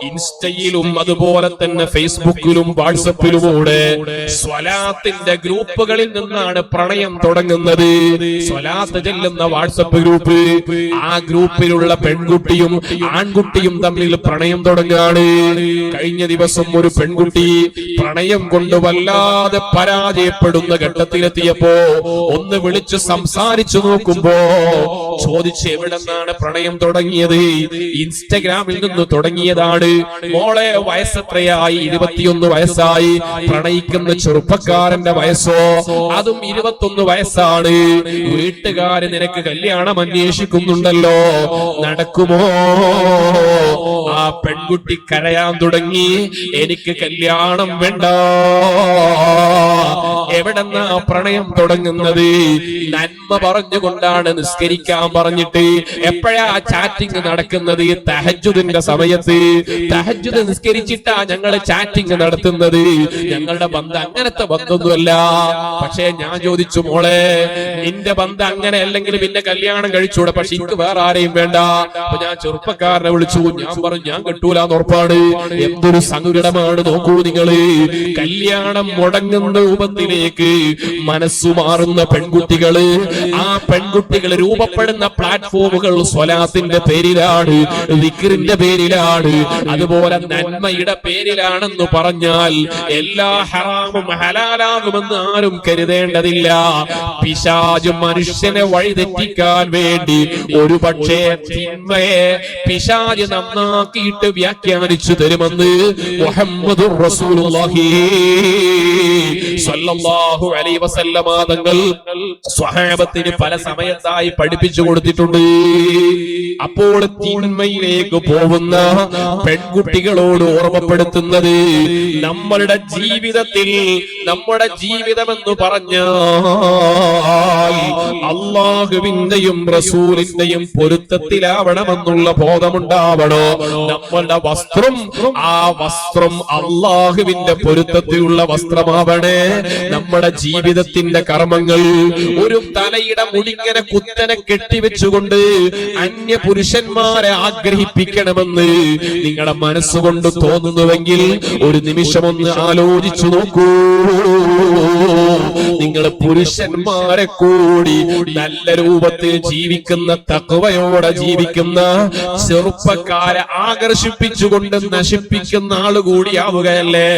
ഇൻസ്റ്റയിലും അതുപോലെ തന്നെ ഫേസ്ബുക്കിലും വാട്സപ്പിലുമൂടെ സ്വലാത്തിന്റെ ഗ്രൂപ്പുകളിൽ നിന്നാണ് പ്രണയം തുടങ്ങുന്നത്. സ്വലാത്ത് ചെല്ലുന്ന വാട്സപ്പ് ഗ്രൂപ്പ്, ആ ഗ്രൂപ്പിലുള്ള പെൺകുട്ടിയും ആൺകുട്ടിയും തമ്മിൽ പ്രണയം തുടങ്ങുകയാണ്. കഴിഞ്ഞ ദിവസം ഒരു പെൺകുട്ടി പ്രണയം കൊണ്ട് വല്ലാതെ പരാജയപ്പെടുന്ന ഘട്ടത്തിലെത്തിയപ്പോ ഒന്ന് വിളിച്ച് സംസാരിച്ചു നോക്കുമ്പോ ചോദിച്ച് എവിടെന്നാണ് പ്രണയം തുടങ്ങിയത്? ഇൻസ്റ്റഗ്രാമിൽ നിന്ന് തുടങ്ങിയതാണ്. മോളെ വയസ്സെത്രയായി? 21 വയസ്സായി. പ്രണയിക്കുന്ന ചെറുപ്പക്കാരന്റെ വയസ്സോ അതും 21 വയസ്സാണ്. വീട്ടുകാര് നിനക്ക് കല്യാണം അന്വേഷിക്കുന്നുണ്ടല്ലോ, നടക്കുമോ? ആ പെൺകുട്ടി കരയാൻ തുടങ്ങി, എനിക്ക് കല്യാണം വേണ്ട. എവിടെന്നാ പ്രണയം തുടങ്ങുന്നത്? നന്മ പറഞ്ഞുകൊണ്ടാണ് നിസ്കരിക്കാൻ പറഞ്ഞിട്ട്. എപ്പോഴാ ചാറ്റിംഗ് നടക്കുന്നത്? തഹജ്ജുദിന്റെ സമയത്ത്. തഹജ്ജുദ് നിസ്കരിച്ചിട്ടാ ഞങ്ങള് ചാറ്റിംഗ് നടത്തുന്നത്. ഞങ്ങളുടെ ബന്ധം അങ്ങനത്തെ ബന്ധമൊന്നുമല്ല. പക്ഷേ ഞാൻ ചോദിച്ചു, മോളെ നിന്റെ ബന്ധം അങ്ങനെ അല്ലെങ്കിൽ പിന്നെ കല്യാണം കഴിച്ചൂടെ? പക്ഷെ എനിക്ക് വേറെ ആരെയും വേണ്ട. അപ്പൊ ഞാൻ ചെറുപ്പക്കാരനെ വിളിച്ചു. ഞാൻ പറഞ്ഞു ഞാൻ കെട്ടൂലെന്ന് ഉറപ്പാണ്. എന്തൊരു സങ്കടമാണ് നോക്കൂ നിങ്ങള്. കല്യാണം മുടങ്ങുന്ന രൂപത്തിലേക്ക് മനസ്സു മാറുന്ന പെൺകുട്ടികള്. ആ പെൺകുട്ടികൾ രൂപപ്പെടുന്ന പ്ലാറ്റ്ഫോമുകൾ സ്വലാത്തിന്റെ പേരിലാണ്, ദിക്റിന്റെ പേരിലാണ്, അതുപോലെ നന്മയുടെ പേരിലാണെന്ന് പറഞ്ഞാൽ എല്ലാ ഹറാമും ഹലാലാകുമെന്ന് ആരും കരുതേണ്ടതില്ല. പിശാച് മനുഷ്യനെ വഴിതെറ്റിക്കാൻ വേണ്ടി ഒരു പക്ഷേ തിന്മയെ പിശാച് നന്നാക്കിയിട്ട് വ്യാഖ്യാനിച്ചു തരുമെന്ന് മുഹമ്മദുർ റസൂലുള്ളാഹി സ്വല്ലല്ലാഹു അലൈഹി വസല്ലമ തങ്ങൾ സ്വഹാബത്തിന് പല സമയത്തായി പഠിപ്പിച്ചു കൊടുത്തിട്ടുണ്ട്. അപ്പോൾ തിന്മയിലേക്ക് പോകുന്ന പെൺകുട്ടികളോട് ഓർമ്മപ്പെടുത്തുന്നത്, നമ്മളുടെ ജീവിതത്തിൽ നമ്മുടെ ജീവിതമെന്ന് പറഞ്ഞാൽ അള്ളാഹുവിന്റെയും റസൂലിന്റെയും പൊരുത്തത്തിലാവണമെന്നുള്ള ബോധമുണ്ടാവണോ? നമ്മളുടെ വസ്ത്രം, ആ വസ്ത്രം അള്ളാഹുവിന്റെ പൊരുത്തത്തിലുള്ള വസ്ത്രമാവണേ. നമ്മുടെ ജീവിതത്തിന്റെ കർമ്മങ്ങൾ ഒരു തലയുടെ മുടിങ്ങനെ കുത്തനെ കെട്ടിവെച്ചുകൊണ്ട് അന്യ പുരുഷന്മാരെ ആഗ്രഹിപ്പിക്കണമെന്ന് നിങ്ങളുടെ മനസ്സുകൊണ്ട് തോന്നുന്നുവെങ്കിൽ ഒരു നിമിഷം ഒന്ന് ആലോചിച്ചു നോക്കൂ. നിങ്ങൾ പുരുഷന്മാരെ കൂടി നല്ല രൂപത്തിൽ ജീവിക്കുന്ന, തഖ്വയോടെ ജീവിക്കുന്ന ചെറുപ്പക്കാരെ ആകർഷിപ്പിച്ചുകൊണ്ട് നശിപ്പിക്കുന്ന ആളുകൂടിയാവുകയല്ലേ?